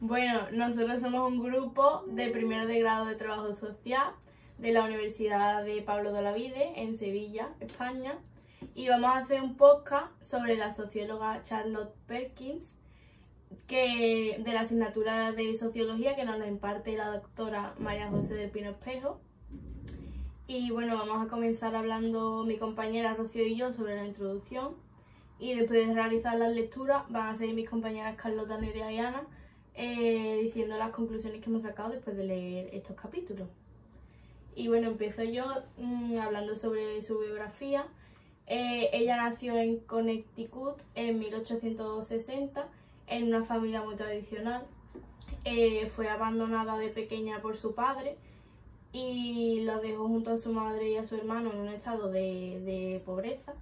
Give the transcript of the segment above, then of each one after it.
Bueno, nosotros somos un grupo de primero de grado de trabajo social de la Universidad de Pablo de Olavide en Sevilla, España, y vamos a hacer un podcast sobre la socióloga Charlotte Perkins, de la asignatura de sociología que nos la imparte la doctora María José del Pino Espejo. Y bueno, vamos a comenzar hablando mi compañera Rocío y yo sobre la introducción, y después de realizar las lecturas van a seguir mis compañeras Carlota, Nerea y Ana diciendo las conclusiones que hemos sacado después de leer estos capítulos. Y bueno, empiezo yo hablando sobre su biografía. Ella nació en Connecticut en 1860 en una familia muy tradicional. Fue abandonada de pequeña por su padre y la dejó junto a su madre y a su hermano en un estado de pobreza.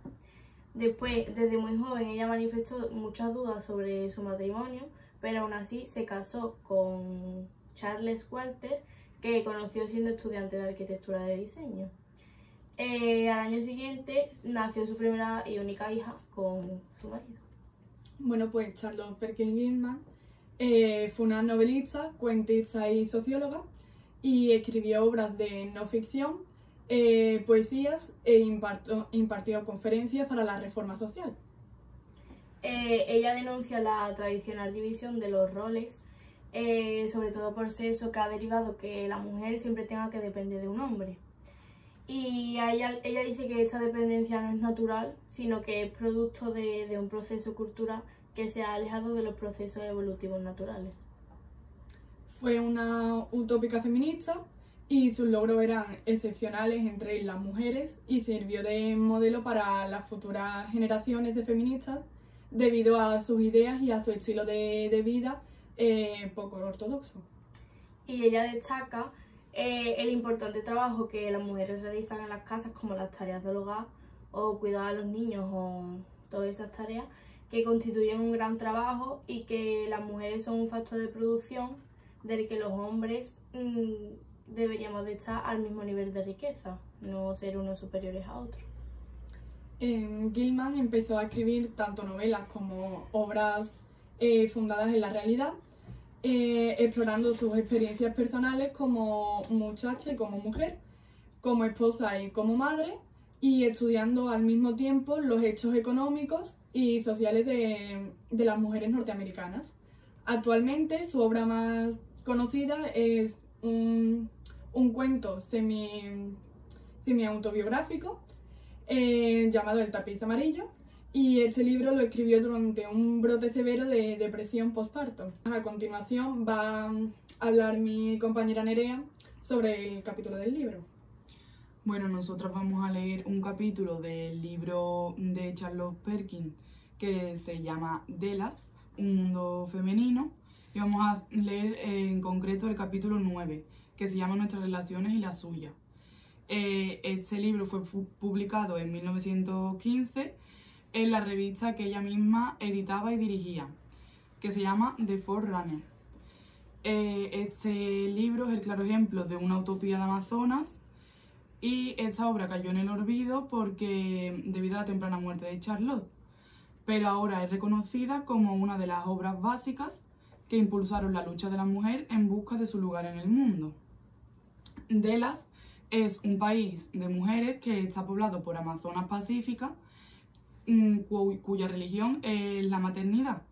Después, desde muy joven, ella manifestó muchas dudas sobre su matrimonio, pero aún así se casó con Charles Walter, que conoció siendo estudiante de arquitectura de diseño. Al año siguiente nació su primera y única hija con su marido. Bueno, pues Charlotte Perkins Gilman fue una novelista, cuentista y socióloga, y escribió obras de no ficción, poesías e impartió conferencias para la reforma social. Ella denuncia la tradicional división de los roles, sobre todo por sexo, que ha derivado que la mujer siempre tenga que depender de un hombre. Y ella dice que esta dependencia no es natural, sino que es producto de un proceso cultural que se ha alejado de los procesos evolutivos naturales. Fue una utópica feminista y sus logros eran excepcionales entre las mujeres y sirvió de modelo para las futuras generaciones de feministas debido a sus ideas y a su estilo de vida poco ortodoxo. Y ella destaca el importante trabajo que las mujeres realizan en las casas, como las tareas del hogar o cuidar a los niños o todas esas tareas, que constituyen un gran trabajo y que las mujeres son un factor de producción del que los hombres deberíamos de estar al mismo nivel de riqueza, no ser unos superiores a otros. Gilman empezó a escribir tanto novelas como obras fundadas en la realidad, explorando sus experiencias personales como muchacha y como mujer, como esposa y como madre, y estudiando al mismo tiempo los hechos económicos y sociales de las mujeres norteamericanas. Actualmente su obra más conocida es un cuento semi-autobiográfico llamado El tapiz amarillo, y este libro lo escribió durante un brote severo de depresión postparto. A continuación va a hablar mi compañera Nerea sobre el capítulo del libro. Bueno, nosotros vamos a leer un capítulo del libro de Charlotte Perkins que se llama Delas, un mundo femenino, y vamos a leer en concreto el capítulo 9, que se llama Nuestras relaciones y las suyas. Este libro fue publicado en 1915 en la revista que ella misma editaba y dirigía, que se llama The Forerunner. Este libro es el claro ejemplo de una utopía de Amazonas, y esta obra cayó en el olvido debido a la temprana muerte de Charlotte, pero ahora es reconocida como una de las obras básicas que impulsaron la lucha de la mujer en busca de su lugar en el mundo. Delas es un país de mujeres que está poblado por amazonas pacíficas, cuya religión es la maternidad.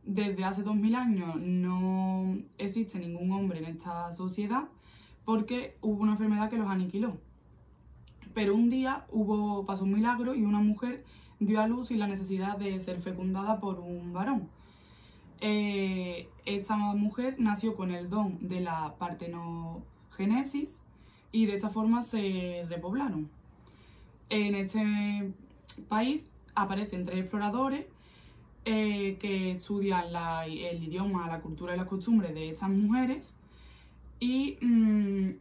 Desde hace 2000 años no existe ningún hombre en esta sociedad porque hubo una enfermedad que los aniquiló. Pero un día pasó un milagro y una mujer dio a luz sin la necesidad de ser fecundada por un varón. Esta mujer nació con el don de la partenogénesis y de esta forma se repoblaron. En este país aparecen 3 exploradores que estudian el idioma, la cultura y las costumbres de estas mujeres, y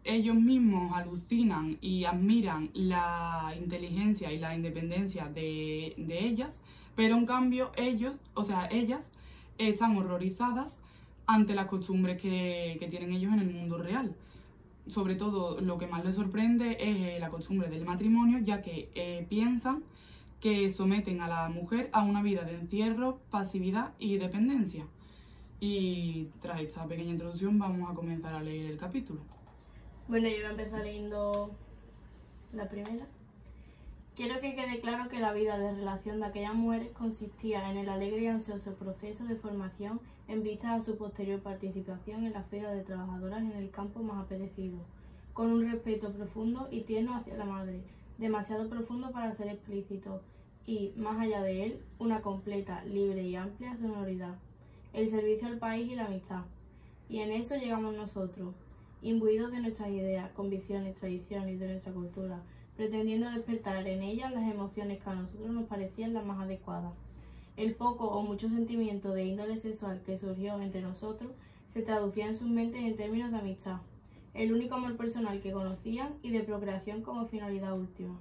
ellos mismos alucinan y admiran la inteligencia y la independencia de ellas, pero en cambio ellas están horrorizadas ante las costumbres que tienen ellos en el mundo real. Sobre todo, lo que más les sorprende es la costumbre del matrimonio, ya que piensan que someten a la mujer a una vida de encierro, pasividad y dependencia. Y tras esta pequeña introducción vamos a comenzar a leer el capítulo. Bueno, yo voy a empezar leyendo la primera. Quiero que quede claro que la vida de relación de aquellas mujeres consistía en el alegre y ansioso proceso de formación en vista a su posterior participación en la fila de trabajadoras en el campo más apetecido, con un respeto profundo y tierno hacia la madre, demasiado profundo para ser explícito, y, más allá de él, una completa, libre y amplia sonoridad, el servicio al país y la amistad. Y en eso llegamos nosotros, imbuidos de nuestras ideas, convicciones, tradiciones y de nuestra cultura, pretendiendo despertar en ellas las emociones que a nosotros nos parecían las más adecuadas. El poco o mucho sentimiento de índole sexual que surgió entre nosotros se traducía en sus mentes en términos de amistad, el único amor personal que conocían y de procreación como finalidad última.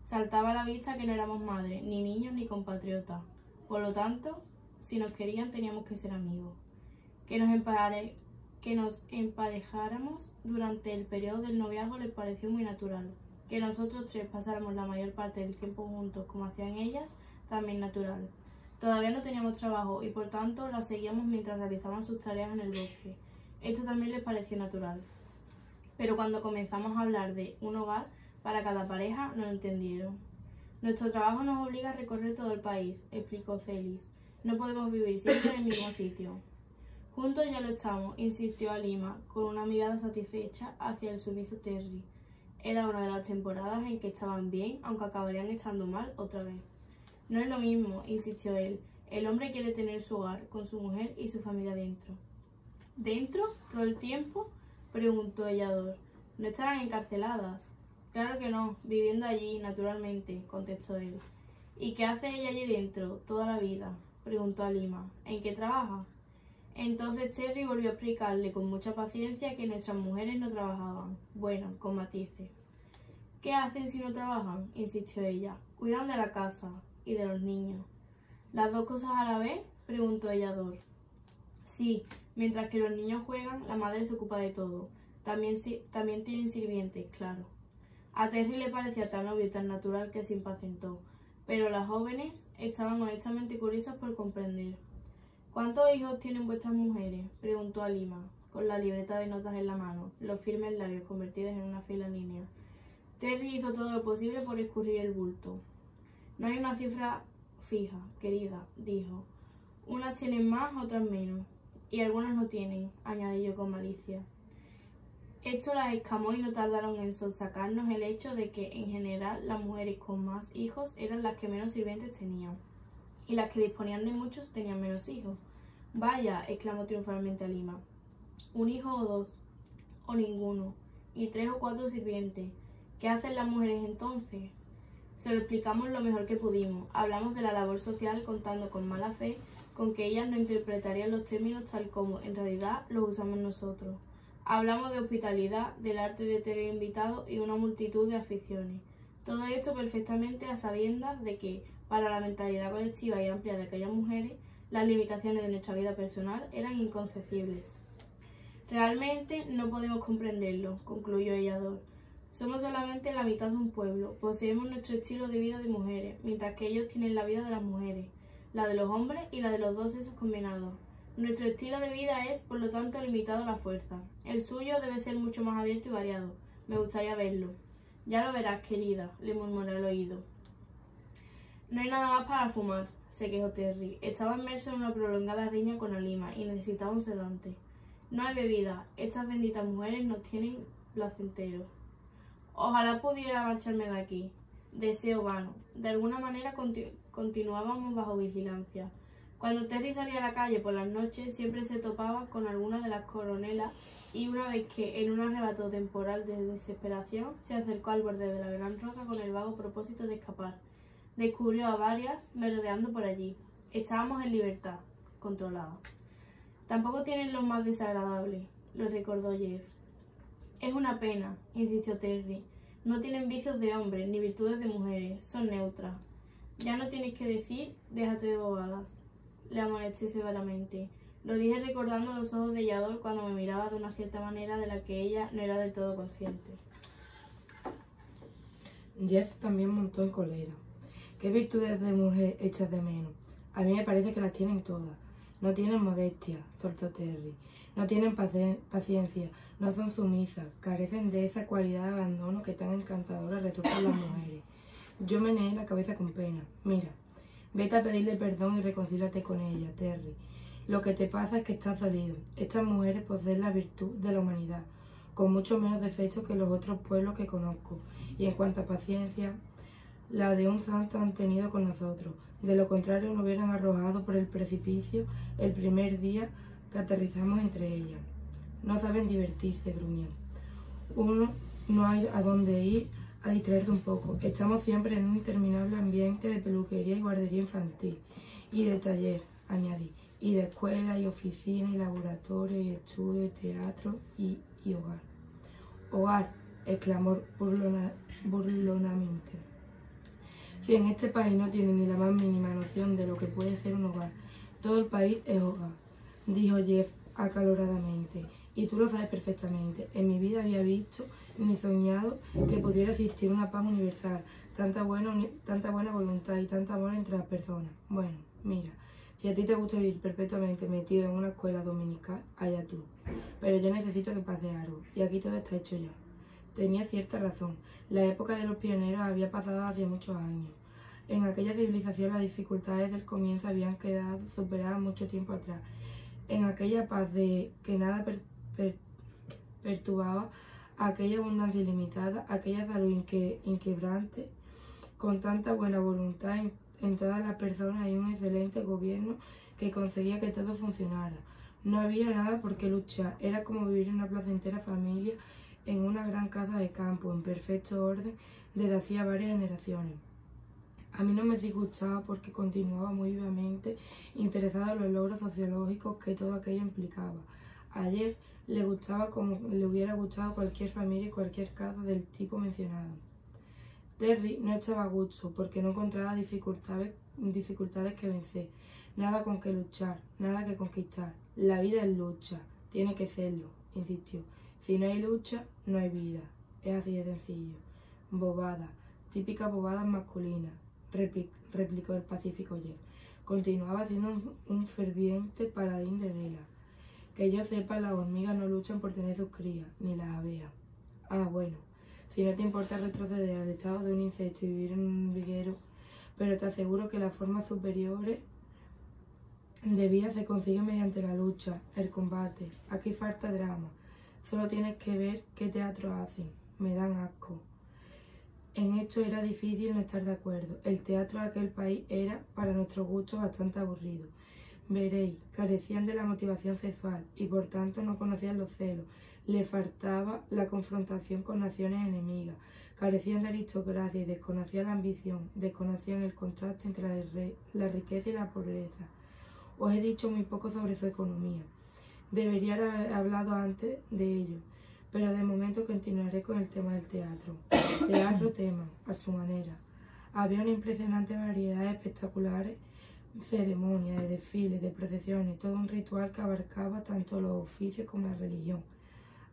Saltaba a la vista que no éramos madres, ni niños, ni compatriotas. Por lo tanto, si nos querían teníamos que ser amigos. Que nos emparejáramos durante el periodo del noviazgo les pareció muy natural. Que nosotros tres pasáramos la mayor parte del tiempo juntos como hacían ellas, también natural. Todavía no teníamos trabajo y por tanto las seguíamos mientras realizaban sus tareas en el bosque. Esto también les pareció natural. Pero cuando comenzamos a hablar de un hogar para cada pareja, no lo entendieron. Nuestro trabajo nos obliga a recorrer todo el país, explicó Celis. No podemos vivir siempre en el mismo sitio. Juntos ya lo estamos, insistió Alima, con una mirada satisfecha hacia el sumiso Terry. Era una de las temporadas en que estaban bien, aunque acabarían estando mal otra vez. No es lo mismo, insistió él. El hombre quiere tener su hogar, con su mujer y su familia dentro. ¿Dentro? ¿Todo el tiempo? Preguntó Ellador. ¿No estarán encarceladas? Claro que no, viviendo allí, naturalmente, contestó él. ¿Y qué hace ella allí dentro, toda la vida? Preguntó Alima. ¿En qué trabaja? Entonces Terry volvió a explicarle con mucha paciencia que nuestras mujeres no trabajaban. Bueno, con matices. ¿Qué hacen si no trabajan? Insistió ella. Cuidan de la casa y de los niños. ¿Las dos cosas a la vez? Preguntó Ellador. Sí, mientras que los niños juegan, la madre se ocupa de todo. También tienen sirvientes, claro. A Terry le parecía tan obvio y tan natural que se impacientó, pero las jóvenes estaban honestamente curiosas por comprender. ¿Cuántos hijos tienen vuestras mujeres? Preguntó Alima, con la libreta de notas en la mano, los firmes labios convertidos en una fila línea. Terry hizo todo lo posible por escurrir el bulto. No hay una cifra fija, querida, dijo. Unas tienen más, otras menos. Y algunas no tienen, añadí yo con malicia. Esto las escamó y no tardaron en sonsacarnos el hecho de que, en general, las mujeres con más hijos eran las que menos sirvientes tenían. Y las que disponían de muchos tenían menos hijos. Vaya, exclamó triunfalmente Alima. Un hijo o dos, o ninguno, y 3 o 4 sirvientes. ¿Qué hacen las mujeres entonces? Se lo explicamos lo mejor que pudimos. Hablamos de la labor social contando con mala fe con que ellas no interpretarían los términos tal como, en realidad, los usamos nosotros. Hablamos de hospitalidad, del arte de tener invitados y una multitud de aficiones. Todo esto perfectamente a sabiendas de que, para la mentalidad colectiva y amplia de aquellas mujeres, las limitaciones de nuestra vida personal eran inconcebibles. Realmente no podemos comprenderlo, concluyó Ellador. Somos solamente la mitad de un pueblo, poseemos nuestro estilo de vida de mujeres, mientras que ellos tienen la vida de las mujeres, la de los hombres y la de los dos sexos combinados. Nuestro estilo de vida es, por lo tanto, limitado a la fuerza. El suyo debe ser mucho más abierto y variado. Me gustaría verlo. Ya lo verás, querida, le murmuró al oído. No hay nada más para fumar, se quejó Terry. Estaba inmerso en una prolongada riña con Alima y necesitaba un sedante. No hay bebida. Estas benditas mujeres nos tienen placenteros. Ojalá pudiera marcharme de aquí. Deseo vano. De alguna manera continuábamos bajo vigilancia. Cuando Terry salía a la calle por las noches, siempre se topaba con alguna de las coronelas y una vez que, en un arrebato temporal de desesperación, se acercó al borde de la gran roca con el vago propósito de escapar. Descubrió a varias merodeando por allí. Estábamos en libertad, controlada. Tampoco tienen los más desagradables, lo recordó Jeff. Es una pena, insistió Terry. No tienen vicios de hombres ni virtudes de mujeres, son neutras. Ya no tienes que decir, déjate de bobadas. Le amonesté severamente. Lo dije recordando los ojos de Ellador cuando me miraba de una cierta manera de la que ella no era del todo consciente. Jeff también montó en cólera. ¿Qué virtudes de mujer echas de menos? A mí me parece que las tienen todas. No tienen modestia, soltó Terry. No tienen paciencia, no son sumisas, carecen de esa cualidad de abandono que tan encantadora resulta en las mujeres. Yo meneé la cabeza con pena. Mira, vete a pedirle perdón y reconcíliate con ella, Terry. Lo que te pasa es que estás dolido. Estas mujeres poseen la virtud de la humanidad, con mucho menos defectos que los otros pueblos que conozco. Y en cuanto a paciencia, la de un santo han tenido con nosotros. De lo contrario, nos hubieran arrojado por el precipicio el primer día que aterrizamos entre ellas. No saben divertirse, gruñó. Uno no hay a dónde ir a distraerse un poco. Estamos siempre en un interminable ambiente de peluquería y guardería infantil. Y de taller, añadí. Y de escuela y oficina y laboratorio y estudio y teatro y hogar. Hogar, exclamó burlonamente. Si en este país no tienen ni la más mínima noción de lo que puede ser un hogar, todo el país es hogar, dijo Jeff acaloradamente. Y tú lo sabes perfectamente. En mi vida había visto ni soñado que pudiera existir una paz universal, tanta buena voluntad y tanta amor entre las personas. Bueno, mira, si a ti te gusta vivir perpetuamente metido en una escuela dominical, allá tú. Pero yo necesito que pase algo, y aquí todo está hecho ya. Tenía cierta razón. La época de los pioneros había pasado hace muchos años. En aquella civilización las dificultades del comienzo habían quedado superadas mucho tiempo atrás. En aquella paz de que nada perturbaba, aquella abundancia ilimitada, aquella salud inquebrante, con tanta buena voluntad en todas las personas y un excelente gobierno que conseguía que todo funcionara. No había nada por qué luchar. Era como vivir en una placentera familia en una gran casa de campo, en perfecto orden, desde hacía varias generaciones. A mí no me disgustaba porque continuaba muy vivamente interesado en los logros sociológicos que todo aquello implicaba. A Jeff le gustaba como le hubiera gustado cualquier familia y cualquier casa del tipo mencionado. Terry no estaba a gusto porque no encontraba dificultades que vencer, nada con que luchar, nada que conquistar. La vida es lucha, tiene que serlo, insistió. Si no hay lucha, no hay vida. Es así de sencillo. Bobada, típica bobada masculina, replicó el pacífico Jeff. Continuaba siendo un ferviente paladín de Dela. Que yo sepa, las hormigas no luchan por tener sus crías, ni las abejas. Ah, bueno, si no te importa retroceder al estado de un insecto y vivir en un hormiguero, pero te aseguro que las formas superiores de vida se consiguen mediante la lucha, el combate. Aquí falta drama. Solo tienes que ver qué teatro hacen. Me dan asco. En esto era difícil no estar de acuerdo. El teatro de aquel país era, para nuestro gusto, bastante aburrido. Veréis, carecían de la motivación sexual y por tanto no conocían los celos. Les faltaba la confrontación con naciones enemigas. Carecían de aristocracia y desconocían la ambición. Desconocían el contraste entre la riqueza y la pobreza. Os he dicho muy poco sobre su economía. Debería haber hablado antes de ello, pero de momento continuaré con el tema del teatro. Teatro tema, a su manera. Había una impresionante variedad de espectaculares ceremonias, de desfiles, de procesiones, todo un ritual que abarcaba tanto los oficios como la religión.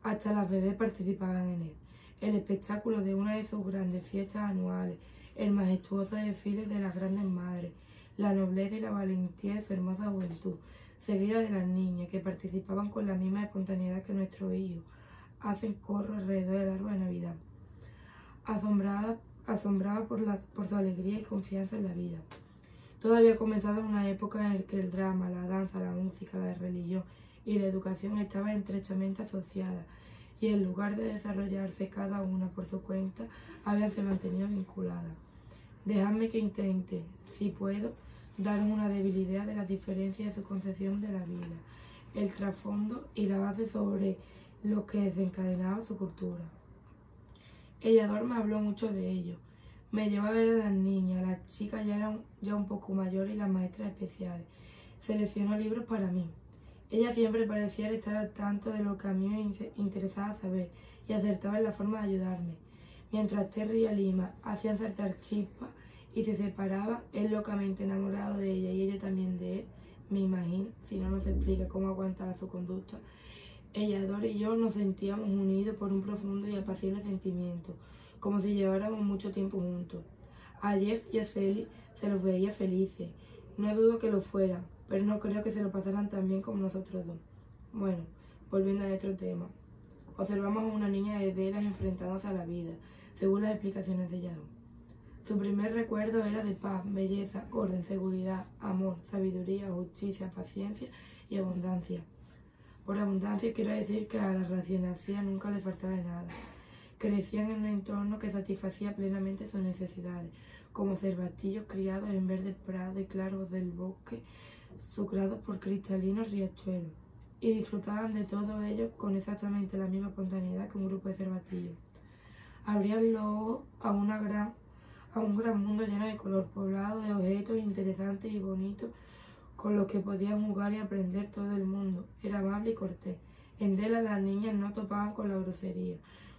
Hasta las bebés participaban en él. El espectáculo de una de sus grandes fiestas anuales, el majestuoso desfile de las grandes madres, la nobleza y la valentía de su hermosa juventud, seguida de las niñas que participaban con la misma espontaneidad que nuestros hijos, hacen corro alrededor del árbol de Navidad, asombrada por su alegría y confianza en la vida. Todo había comenzado en una época en la que el drama, la danza, la música, la religión y la educación estaban estrechamente asociadas y en lugar de desarrollarse cada una por su cuenta, habíanse mantenido vinculadas. Dejadme que intente, si puedo, daros una débil idea de las diferencias de su concepción de la vida, el trasfondo y la base sobre lo que desencadenaba su cultura. Ellador me habló mucho de ello. Me llevó a ver a las niñas, las chicas ya eran un poco mayores y las maestras especiales. Seleccionó libros para mí. Ella siempre parecía estar al tanto de lo que a mí me interesaba saber y acertaba en la forma de ayudarme. Mientras Terry y Alima hacían saltar chispas y se separaban, él locamente enamorado de ella y ella también de él, me imagino, si no nos explica cómo aguantaba su conducta. Ellador y yo nos sentíamos unidos por un profundo y apacible sentimiento, como si lleváramos mucho tiempo juntos. A Jeff y a Sally se los veía felices. No dudo que lo fueran. pero no creo que se lo pasaran tan bien como nosotros dos. Bueno, volviendo a nuestro tema. Observamos a una niña de Delas enfrentándose a la vida, según las explicaciones de Yadó. Su primer recuerdo era de paz, belleza, orden, seguridad, amor, sabiduría, justicia, paciencia y abundancia. Por abundancia quiero decir que a la racionalidad nunca le faltaba nada. Crecían en un entorno que satisfacía plenamente sus necesidades, como cervatillos criados en verdes prados y claros del bosque, sucrados por cristalinos riachuelos, y disfrutaban de todo ello con exactamente la misma espontaneidad que un grupo de cervatillos. Abrían los ojos a un gran mundo lleno de color, poblado de objetos interesantes y bonitos con los que podían jugar y aprender. Todo el mundo era amable y cortés. En Delas las niñas no topaban con la grosería,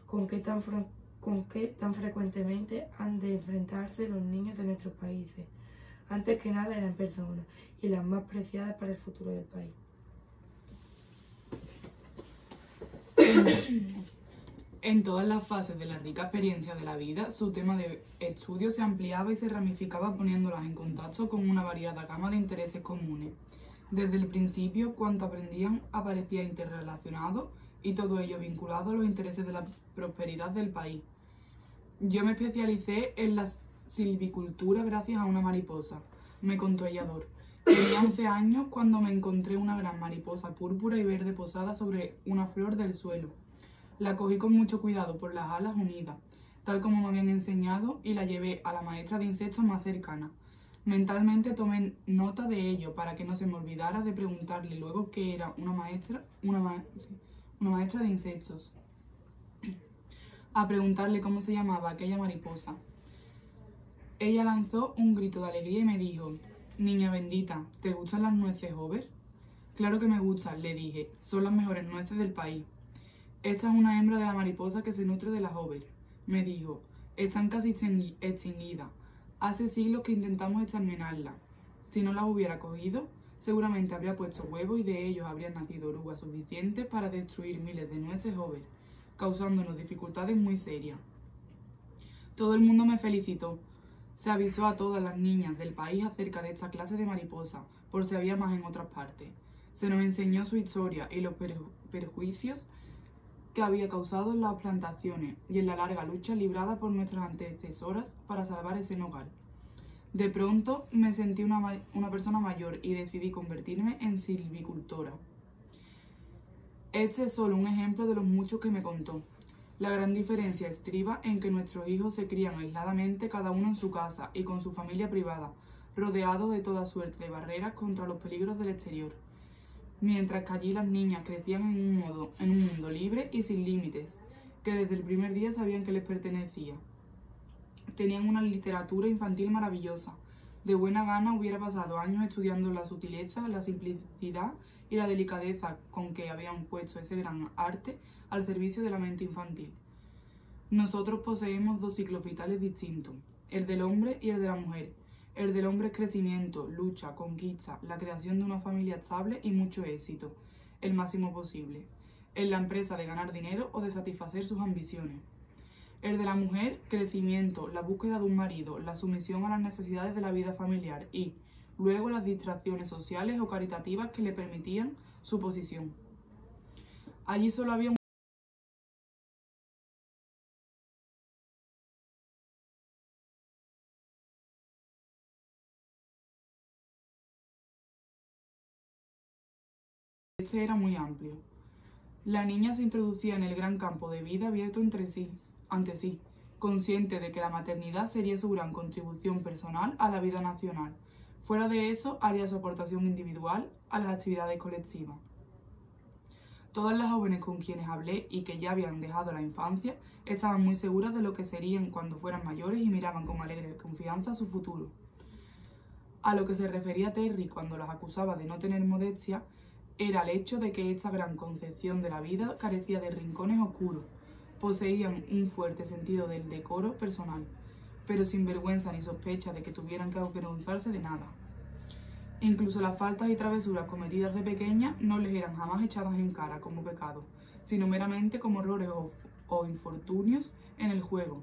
con que tan frecuentemente han de enfrentarse los niños de nuestros países. Antes que nada eran personas, y las más preciadas para el futuro del país. En todas las fases de la rica experiencia de la vida, su tema de estudio se ampliaba y se ramificaba poniéndolas en contacto con una variada gama de intereses comunes. Desde el principio, cuanto aprendían aparecía interrelacionado y todo ello vinculado a los intereses de la prosperidad del país. Yo me especialicé en la silvicultura gracias a una mariposa, me contó Yador. Tenía 11 años cuando me encontré una gran mariposa púrpura y verde posada sobre una flor del suelo. La cogí con mucho cuidado por las alas unidas, tal como me habían enseñado, y la llevé a la maestra de insectos más cercana. Mentalmente tomé nota de ello para que no se me olvidara de preguntarle luego que era una maestra de insectos. A preguntarle cómo se llamaba aquella mariposa. Ella lanzó un grito de alegría y me dijo: «Niña bendita, ¿te gustan las nueces Hover?» «Claro que me gustan», le dije, «son las mejores nueces del país». «Esta es una hembra de la mariposa que se nutre de las Hover», me dijo. «Están casi extinguidas. Hace siglos que intentamos exterminarlas. Si no las hubiera cogido, seguramente habría puesto huevos y de ellos habrían nacido orugas suficientes para destruir miles de nueces Hover, causándonos dificultades muy serias». Todo el mundo me felicitó. Se avisó a todas las niñas del país acerca de esta clase de mariposa, por si había más en otras partes. Se nos enseñó su historia y los perjuicios que había causado en las plantaciones y en la larga lucha librada por nuestras antecesoras para salvar ese nogal. De pronto me sentí una persona mayor y decidí convertirme en silvicultora. Este es solo un ejemplo de los muchos que me contó. La gran diferencia estriba en que nuestros hijos se crían aisladamente cada uno en su casa y con su familia privada, rodeados de toda suerte de barreras contra los peligros del exterior. Mientras que allí las niñas crecían en un mundo libre y sin límites, que desde el primer día sabían que les pertenecía. Tenían una literatura infantil maravillosa. De buena gana hubiera pasado años estudiando la sutileza, la simplicidad y la delicadeza con que habían puesto ese gran arte al servicio de la mente infantil. Nosotros poseemos dos ciclos vitales distintos, el del hombre y el de la mujer. El del hombre es crecimiento, lucha, conquista, la creación de una familia estable y mucho éxito, el máximo posible, en la empresa de ganar dinero o de satisfacer sus ambiciones. El de la mujer, crecimiento, la búsqueda de un marido, la sumisión a las necesidades de la vida familiar y, luego, las distracciones sociales o caritativas que le permitían su posición. Allí solo había Este era muy amplio. La niña se introducía en el gran campo de vida abierto ante sí, consciente de que la maternidad sería su gran contribución personal a la vida nacional. Fuera de eso, haría su aportación individual a las actividades colectivas. Todas las jóvenes con quienes hablé y que ya habían dejado la infancia estaban muy seguras de lo que serían cuando fueran mayores y miraban con alegre confianza su futuro. A lo que se refería Terry cuando las acusaba de no tener modestia, era el hecho de que esta gran concepción de la vida carecía de rincones oscuros. Poseían un fuerte sentido del decoro personal, pero sin vergüenza ni sospecha de que tuvieran que avergonzarse de nada. Incluso las faltas y travesuras cometidas de pequeñas no les eran jamás echadas en cara como pecado, sino meramente como errores o infortunios en el juego.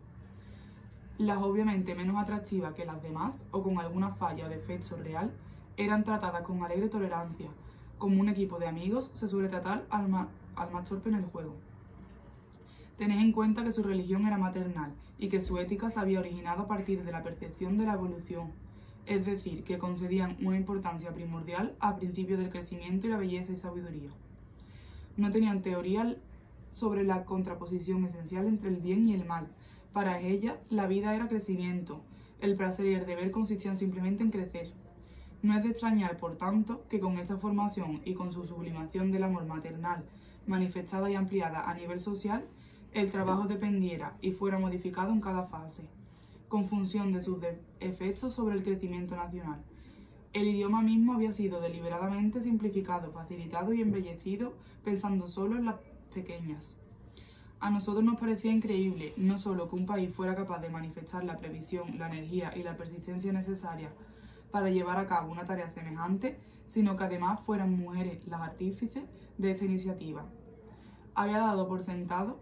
Las obviamente menos atractivas que las demás, o con alguna falla o defecto real, eran tratadas con alegre tolerancia. Como un equipo de amigos se suele tratar al más torpe en el juego. Tened en cuenta que su religión era maternal y que su ética se había originado a partir de la percepción de la evolución, es decir, que concedían una importancia primordial al principio del crecimiento y la belleza y sabiduría. No tenían teoría sobre la contraposición esencial entre el bien y el mal. Para ellas, la vida era crecimiento, el placer y el deber consistían simplemente en crecer. No es de extrañar, por tanto, que con esa formación y con su sublimación del amor maternal, manifestada y ampliada a nivel social, el trabajo dependiera y fuera modificado en cada fase, con función de sus efectos sobre el crecimiento nacional. El idioma mismo había sido deliberadamente simplificado, facilitado y embellecido, pensando solo en las pequeñas. A nosotros nos parecía increíble no solo que un país fuera capaz de manifestar la previsión, la energía y la persistencia necesarias para llevar a cabo una tarea semejante, sino que además fueran mujeres las artífices de esta iniciativa. Había dado por sentado,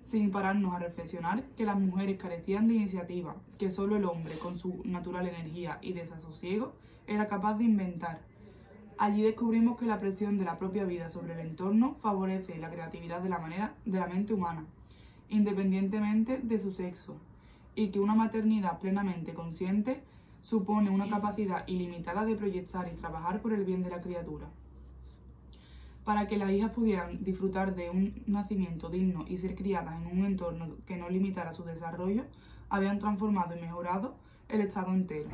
sin pararnos a reflexionar, que las mujeres carecían de iniciativa, que solo el hombre, con su natural energía y desasosiego, era capaz de inventar. Allí descubrimos que la presión de la propia vida sobre el entorno favorece la creatividad de la mente humana, independientemente de su sexo, y que una maternidad plenamente consciente supone una capacidad ilimitada de proyectar y trabajar por el bien de la criatura. Para que las hijas pudieran disfrutar de un nacimiento digno y ser criadas en un entorno que no limitara su desarrollo, habían transformado y mejorado el estado entero.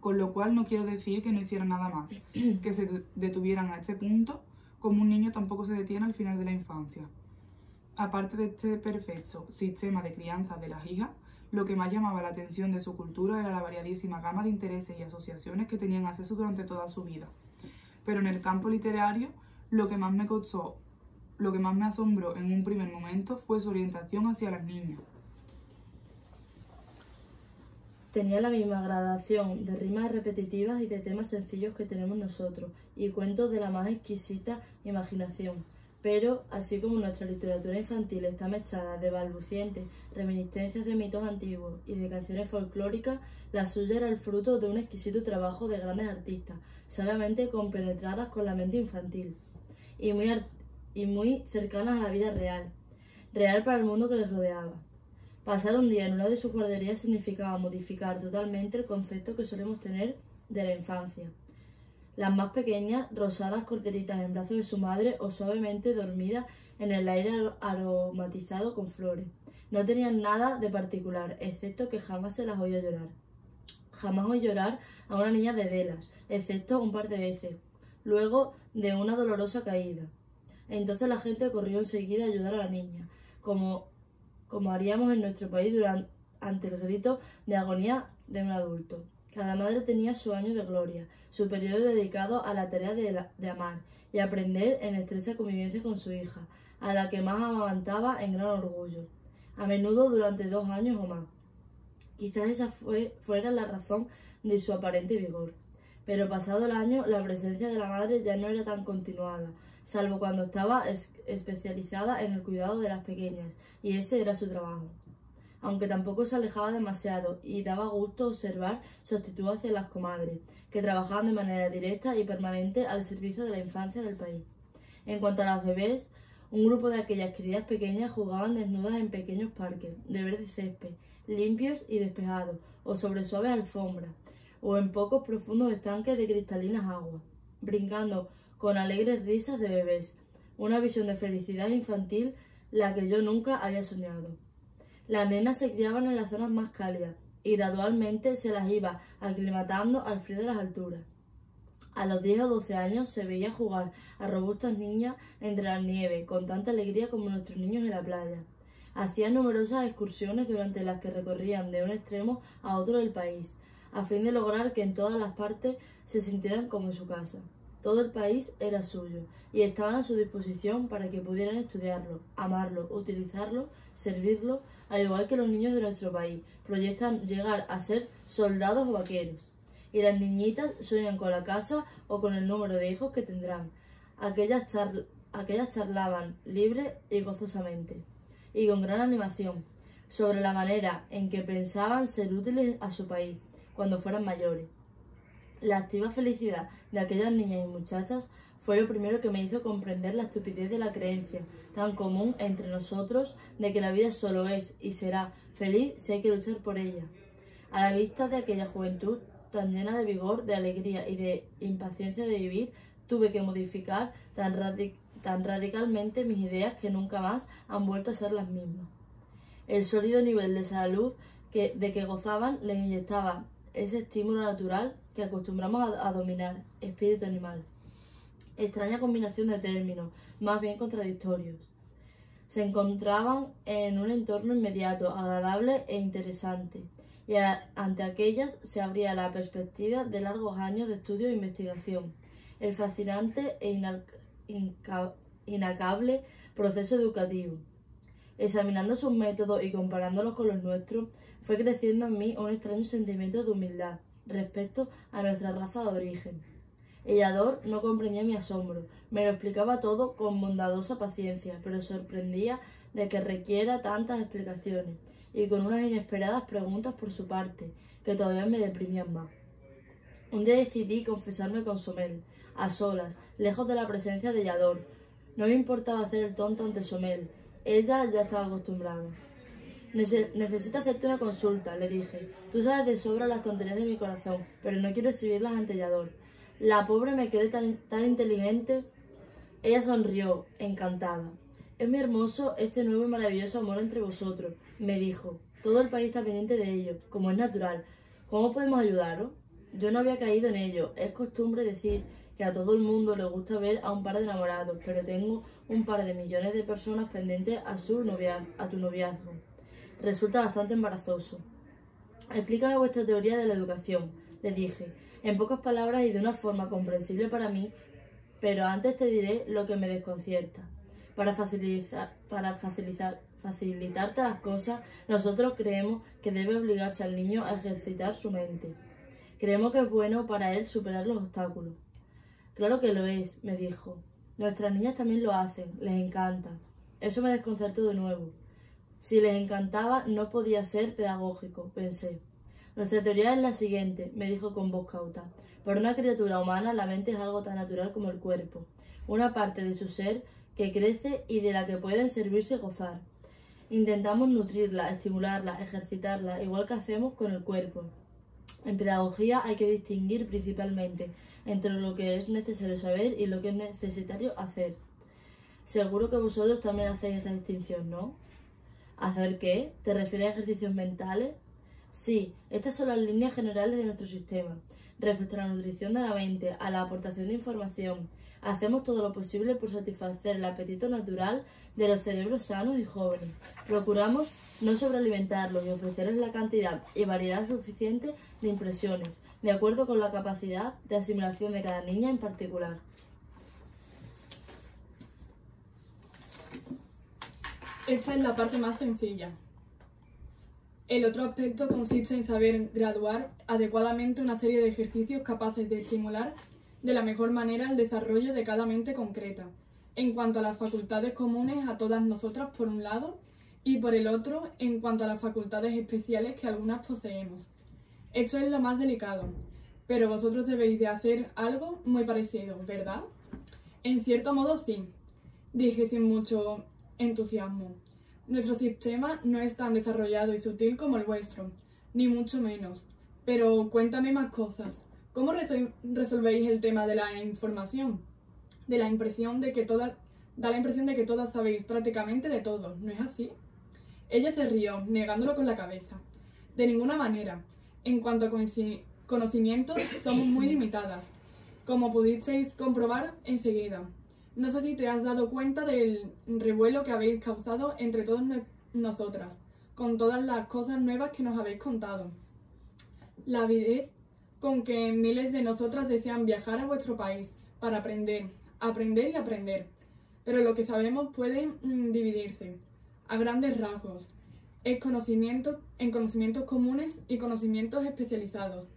Con lo cual no quiero decir que no hicieran nada más, que se detuvieran a este punto, como un niño tampoco se detiene al final de la infancia. Aparte de este perfecto sistema de crianza de las hijas, lo que más llamaba la atención de su cultura era la variadísima gama de intereses y asociaciones que tenían acceso durante toda su vida. Pero en el campo literario, lo que más me asombró en un primer momento fue su orientación hacia las niñas. Tenía la misma gradación de rimas repetitivas y de temas sencillos que tenemos nosotros, y cuentos de la más exquisita imaginación. Pero, así como nuestra literatura infantil está mechada de balbucientes reminiscencias de mitos antiguos y de canciones folclóricas, la suya era el fruto de un exquisito trabajo de grandes artistas, sabiamente compenetradas con la mente infantil, y muy cercanas a la vida real para el mundo que les rodeaba. Pasar un día en una de sus guarderías significaba modificar totalmente el concepto que solemos tener de la infancia. Las más pequeñas, rosadas corderitas en brazos de su madre o suavemente dormidas en el aire aromatizado con flores. No tenían nada de particular, excepto que jamás se las oía llorar. Jamás oí llorar a una niña de Delas, excepto un par de veces, luego de una dolorosa caída. Entonces la gente corrió enseguida a ayudar a la niña, como haríamos en nuestro país ante el grito de agonía de un adulto. Cada madre tenía su año de gloria, su periodo dedicado a la tarea de amar y aprender en estrecha convivencia con su hija, a la que más amamantaba en gran orgullo, a menudo durante 2 años o más. Quizás esa fuera la razón de su aparente vigor. Pero pasado el año, la presencia de la madre ya no era tan continuada, salvo cuando estaba especializada en el cuidado de las pequeñas, y ese era su trabajo. Aunque tampoco se alejaba demasiado, y daba gusto observar su actitud hacia las comadres, que trabajaban de manera directa y permanente al servicio de la infancia del país. En cuanto a las bebés, un grupo de aquellas queridas pequeñas jugaban desnudas en pequeños parques, de verde césped, limpios y despejados, o sobre suaves alfombras, o en pocos profundos estanques de cristalinas aguas, brincando con alegres risas de bebés, una visión de felicidad infantil la que yo nunca había soñado. Las nenas se criaban en las zonas más cálidas y gradualmente se las iba aclimatando al frío de las alturas. A los 10 o 12 años se veía jugar a robustas niñas entre la nieve con tanta alegría como nuestros niños en la playa. Hacían numerosas excursiones durante las que recorrían de un extremo a otro del país, a fin de lograr que en todas las partes se sintieran como en su casa. Todo el país era suyo y estaban a su disposición para que pudieran estudiarlo, amarlo, utilizarlo, servirlo, al igual que los niños de nuestro país proyectan llegar a ser soldados o vaqueros. Y las niñitas sueñan con la casa o con el número de hijos que tendrán. Aquellas charlaban libre y gozosamente, y con gran animación, sobre la manera en que pensaban ser útiles a su país cuando fueran mayores. La activa felicidad de aquellas niñas y muchachas fue lo primero que me hizo comprender la estupidez de la creencia tan común entre nosotros de que la vida solo es y será feliz si hay que luchar por ella. A la vista de aquella juventud tan llena de vigor, de alegría y de impaciencia de vivir, tuve que modificar tan radicalmente mis ideas que nunca más han vuelto a ser las mismas. El sólido nivel de salud de que gozaban les inyectaba ese estímulo natural que acostumbramos a dominar, espíritu animal. Extraña combinación de términos, más bien contradictorios. Se encontraban en un entorno inmediato, agradable e interesante, y ante aquellas se abría la perspectiva de largos años de estudio e investigación, el fascinante e inacabable proceso educativo. Examinando sus métodos y comparándolos con los nuestros, fue creciendo en mí un extraño sentimiento de humildad respecto a nuestra raza de origen. Ellador no comprendía mi asombro, me lo explicaba todo con bondadosa paciencia, pero sorprendía de que requiera tantas explicaciones, y con unas inesperadas preguntas por su parte, que todavía me deprimían más. Un día decidí confesarme con Somel, a solas, lejos de la presencia de Ellador. No me importaba hacer el tonto ante Somel, ella ya estaba acostumbrada. Necesito hacerte una consulta, le dije. Tú sabes de sobra las tonterías de mi corazón, pero no quiero exhibirlas ante Ellador. La pobre me cree tan inteligente. Ella sonrió, encantada. Es muy hermoso este nuevo y maravilloso amor entre vosotros, me dijo. Todo el país está pendiente de ello, como es natural. ¿Cómo podemos ayudaros? Yo no había caído en ello. Es costumbre decir que a todo el mundo le gusta ver a un par de enamorados, pero tengo un par de millones de personas pendientes a tu noviazgo. Resulta bastante embarazoso. Explícame vuestra teoría de la educación, le dije, en pocas palabras y de una forma comprensible para mí, pero antes te diré lo que me desconcierta. Para facilitarte las cosas, nosotros creemos que debe obligarse al niño a ejercitar su mente. Creemos que es bueno para él superar los obstáculos. Claro que lo es, me dijo. Nuestras niñas también lo hacen, les encanta. Eso me desconcertó de nuevo. Si les encantaba, no podía ser pedagógico, pensé. Nuestra teoría es la siguiente, me dijo con voz cauta. Para una criatura humana, la mente es algo tan natural como el cuerpo, una parte de su ser que crece y de la que pueden servirse y gozar. Intentamos nutrirla, estimularla, ejercitarla, igual que hacemos con el cuerpo. En pedagogía hay que distinguir principalmente entre lo que es necesario saber y lo que es necesario hacer. Seguro que vosotros también hacéis esta distinción, ¿no? ¿Hacer qué? ¿Te refieres a ejercicios mentales? Sí, estas son las líneas generales de nuestro sistema. Respecto a la nutrición de la mente, a la aportación de información, hacemos todo lo posible por satisfacer el apetito natural de los cerebros sanos y jóvenes. Procuramos no sobrealimentarlos y ofrecerles la cantidad y variedad suficiente de impresiones, de acuerdo con la capacidad de asimilación de cada niña en particular. Esta es la parte más sencilla. El otro aspecto consiste en saber graduar adecuadamente una serie de ejercicios capaces de estimular de la mejor manera el desarrollo de cada mente concreta, en cuanto a las facultades comunes a todas nosotras por un lado, y por el otro, en cuanto a las facultades especiales que algunas poseemos. Esto es lo más delicado, pero vosotros debéis de hacer algo muy parecido, ¿verdad? En cierto modo sí, dije sin mucho entusiasmo. Nuestro sistema no es tan desarrollado y sutil como el vuestro, ni mucho menos. Pero cuéntame más cosas. ¿Cómo resolvéis el tema de la información? Da la impresión de que todas sabéis prácticamente de todo, ¿no es así? Ella se rió, negándolo con la cabeza. De ninguna manera. En cuanto a conocimientos, somos muy limitadas, como pudisteis comprobar enseguida. No sé si te has dado cuenta del revuelo que habéis causado entre todas nosotras, con todas las cosas nuevas que nos habéis contado. La avidez con que miles de nosotras desean viajar a vuestro país para aprender y aprender. Pero lo que sabemos puede dividirse, a grandes rasgos, en conocimientos comunes y conocimientos especializados.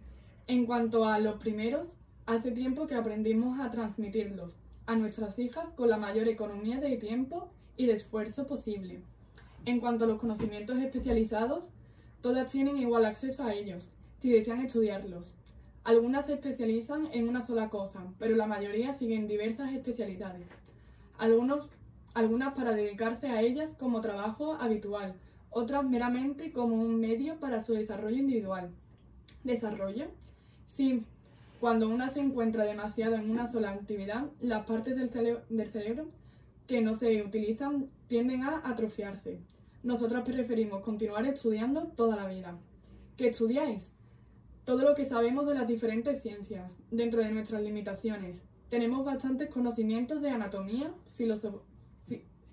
En cuanto a los primeros, hace tiempo que aprendimos a transmitirlos a nuestras hijas con la mayor economía de tiempo y de esfuerzo posible. En cuanto a los conocimientos especializados, todas tienen igual acceso a ellos, si desean estudiarlos. Algunas se especializan en una sola cosa, pero la mayoría siguen diversas especialidades. Algunas para dedicarse a ellas como trabajo habitual, otras meramente como un medio para su desarrollo individual. ¿Desarrollo? Sí, cuando una se encuentra demasiado en una sola actividad, las partes del cerebro que no se utilizan tienden a atrofiarse. Nosotras preferimos continuar estudiando toda la vida. ¿Qué estudiáis? Todo lo que sabemos de las diferentes ciencias, dentro de nuestras limitaciones. Tenemos bastantes conocimientos de anatomía,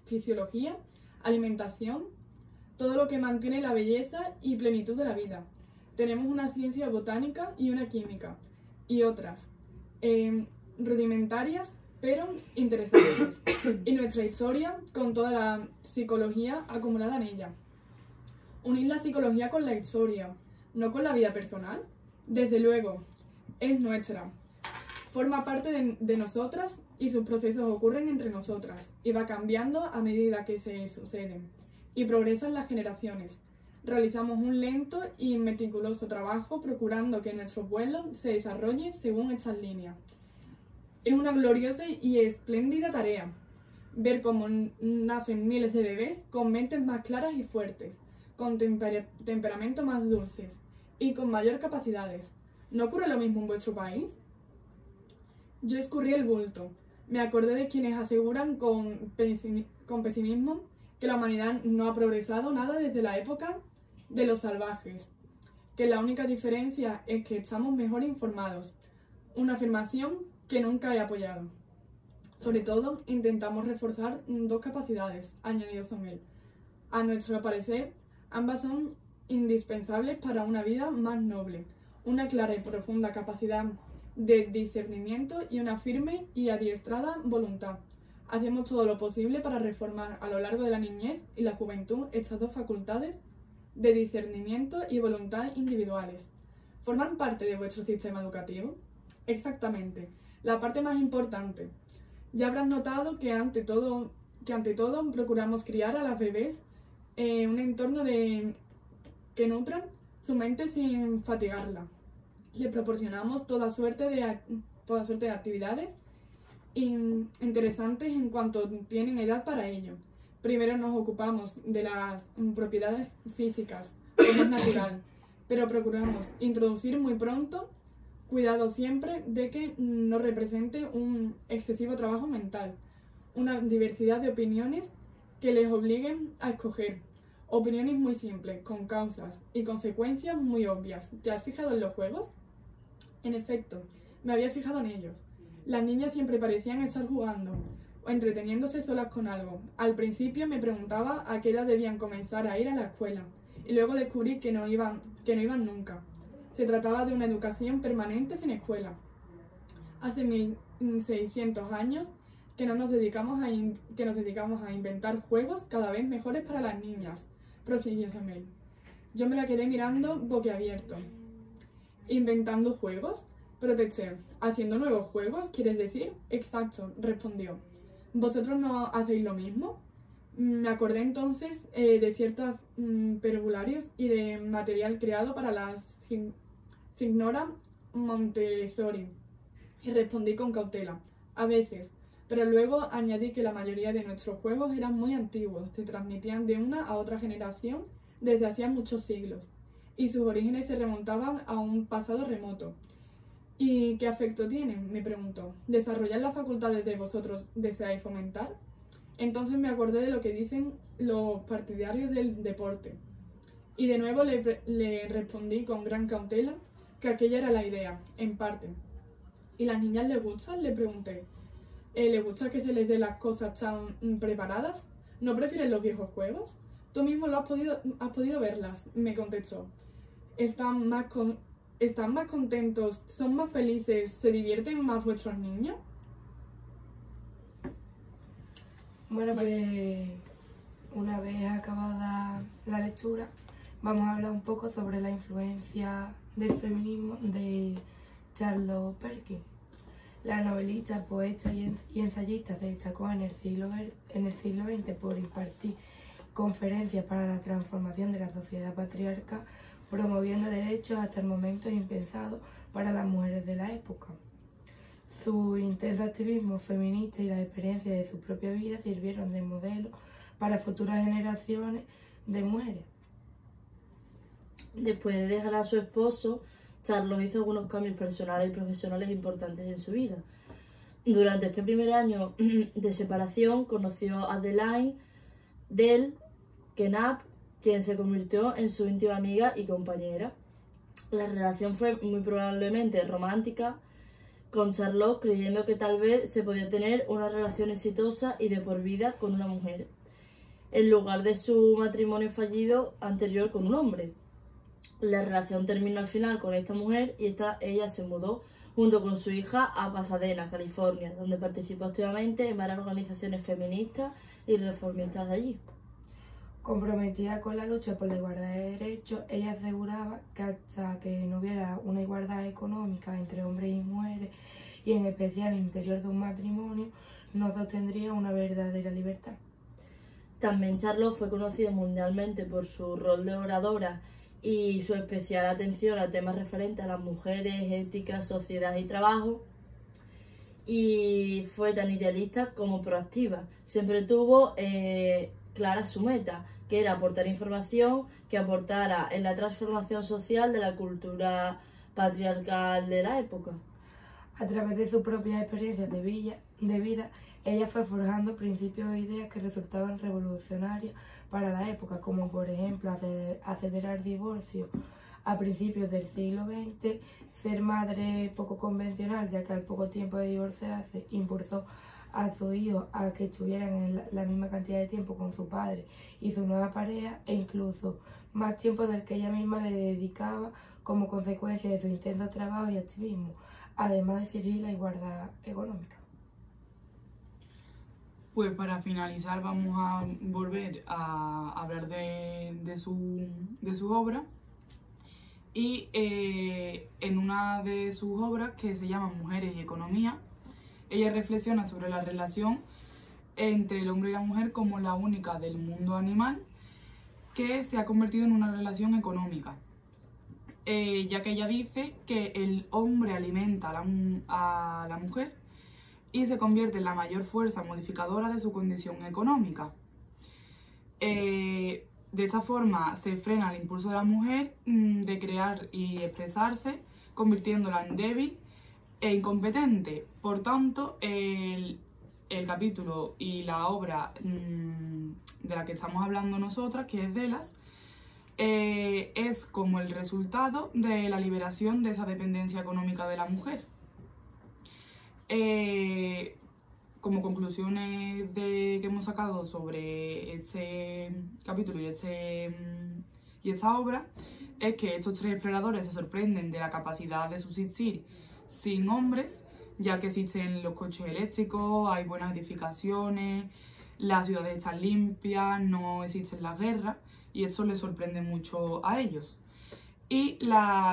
fisiología, alimentación, todo lo que mantiene la belleza y plenitud de la vida. Tenemos una ciencia botánica y una química, y otras, rudimentarias, pero interesantes. Y nuestra historia, con toda la psicología acumulada en ella. Unir la psicología con la historia, no con la vida personal. Desde luego, es nuestra. Forma parte de nosotras y sus procesos ocurren entre nosotras y va cambiando a medida que se suceden y progresan las generaciones. Realizamos un lento y meticuloso trabajo procurando que nuestro pueblo se desarrolle según estas líneas. Es una gloriosa y espléndida tarea ver cómo nacen miles de bebés con mentes más claras y fuertes, con temperamentos más dulces y con mayor capacidades. ¿No ocurre lo mismo en vuestro país? Yo escurrí el bulto. Me acordé de quienes aseguran con pesimismo que la humanidad no ha progresado nada desde la época de los salvajes, que la única diferencia es que estamos mejor informados. Una afirmación que nunca he apoyado. Sobre todo, intentamos reforzar dos capacidades, añadió Sommel. A nuestro parecer, ambas son indispensables para una vida más noble, una clara y profunda capacidad de discernimiento y una firme y adiestrada voluntad. Hacemos todo lo posible para reformar a lo largo de la niñez y la juventud estas dos facultades de discernimiento y voluntad individuales. ¿Forman parte de vuestro sistema educativo? Exactamente, la parte más importante. Ya habrás notado que ante todo procuramos criar a las bebés en un entorno que nutra su mente sin fatigarla. Les proporcionamos toda suerte de actividades interesantes en cuanto tienen edad para ello. Primero nos ocupamos de las propiedades físicas, como es natural, pero procuramos introducir muy pronto, cuidado siempre de que no represente un excesivo trabajo mental, una diversidad de opiniones que les obliguen a escoger. Opiniones muy simples, con causas y consecuencias muy obvias. ¿Te has fijado en los juegos? En efecto, me había fijado en ellos. Las niñas siempre parecían estar jugando o entreteniéndose solas con algo. Al principio me preguntaba a qué edad debían comenzar a ir a la escuela y luego descubrí que no iban nunca. Se trataba de una educación permanente sin escuela. Hace 1600 años que nos dedicamos a inventar juegos cada vez mejores para las niñas, prosiguió Sommel. Yo me la quedé mirando boquiabierto. ¿Inventando juegos? Protesté. ¿Haciendo nuevos juegos, quieres decir? Exacto, respondió. ¿Vosotros no hacéis lo mismo? Me acordé entonces de ciertos pervolarios y de material creado para la Signora Montessori y respondí con cautela. A veces, pero luego añadí que la mayoría de nuestros juegos eran muy antiguos, se transmitían de una a otra generación desde hacía muchos siglos y sus orígenes se remontaban a un pasado remoto. ¿Y qué afecto tienen?, me preguntó. ¿Desarrollar las facultades de vosotros deseáis fomentar? Entonces me acordé de lo que dicen los partidarios del deporte. Y de nuevo le respondí con gran cautela que aquella era la idea, en parte. ¿Y las niñas les gustan?, le pregunté. ¿Les gusta que se les dé las cosas tan preparadas? ¿No prefieren los viejos juegos? Tú mismo has podido verlas, me contestó. ¿Están más contentos? ¿Son más felices? ¿Se divierten más vuestros niños? Bueno, pues una vez acabada la lectura, vamos a hablar un poco sobre la influencia del feminismo de Charlotte Perkins. La novelista, poeta y ensayista se destacó en el siglo XX por impartir conferencias para la transformación de la sociedad patriarcal, promoviendo derechos hasta el momento impensados para las mujeres de la época. Su intenso activismo feminista y la experiencia de su propia vida sirvieron de modelo para futuras generaciones de mujeres. Después de dejar a su esposo, Charlotte hizo algunos cambios personales y profesionales importantes en su vida. Durante este primer año de separación conoció a Adelaide Del Knapp, quien se convirtió en su íntima amiga y compañera. La relación fue muy probablemente romántica, con Charlotte creyendo que tal vez se podía tener una relación exitosa y de por vida con una mujer, en lugar de su matrimonio fallido anterior con un hombre. La relación terminó al final con esta mujer y ella se mudó junto con su hija a Pasadena, California, donde participó activamente en varias organizaciones feministas y reformistas de allí. Comprometida con la lucha por la igualdad de derechos, ella aseguraba que hasta que no hubiera una igualdad económica entre hombres y mujeres, y en especial en el interior de un matrimonio, no se obtendría una verdadera libertad. También Charlotte fue conocida mundialmente por su rol de oradora y su especial atención a temas referentes a las mujeres, ética, sociedad y trabajo. Y fue tan idealista como proactiva. Siempre tuvo clara su meta, que era aportar información que aportara en la transformación social de la cultura patriarcal de la época. A través de sus propias experiencias de vida, ella fue forjando principios e ideas que resultaban revolucionarias para la época, como por ejemplo acceder al divorcio a principios del siglo XX, ser madre poco convencional, ya que al poco tiempo de divorciarse impulsó a su hijo a que estuvieran en la misma cantidad de tiempo con su padre y su nueva pareja, e incluso más tiempo del que ella misma le dedicaba como consecuencia de su intenso trabajo y activismo, además de exigir la igualdad económica. Pues para finalizar vamos a volver a hablar de su obra, y en una de sus obras, que se llama Mujeres y Economía, ella reflexiona sobre la relación entre el hombre y la mujer como la única del mundo animal que se ha convertido en una relación económica, ya que ella dice que el hombre alimenta a la mujer y se convierte en la mayor fuerza modificadora de su condición económica. De esta forma se frena el impulso de la mujer de crear y expresarse, convirtiéndola en débil e incompetente. Por tanto, el capítulo y la obra de la que estamos hablando nosotras, que es Delas, es como el resultado de la liberación de esa dependencia económica de la mujer. Como conclusiones que hemos sacado sobre este capítulo y esta obra, es que estos tres exploradores se sorprenden de la capacidad de subsistir sin hombres, ya que existen los coches eléctricos, hay buenas edificaciones, las ciudades están limpias, no existen las guerras, y eso les sorprende mucho a ellos. Y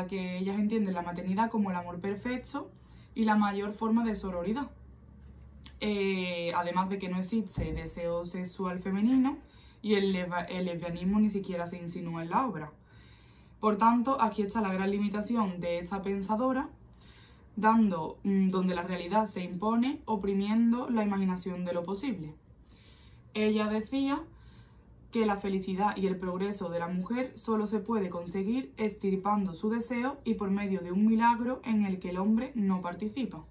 que ellas entienden la maternidad como el amor perfecto y la mayor forma de sororidad. Además de que no existe deseo sexual femenino y el lesbianismo ni siquiera se insinúa en la obra. Por tanto, aquí está la gran limitación de esta pensadora, donde la realidad se impone, oprimiendo la imaginación de lo posible. Ella decía que la felicidad y el progreso de la mujer solo se puede conseguir extirpando su deseo y por medio de un milagro en el que el hombre no participa.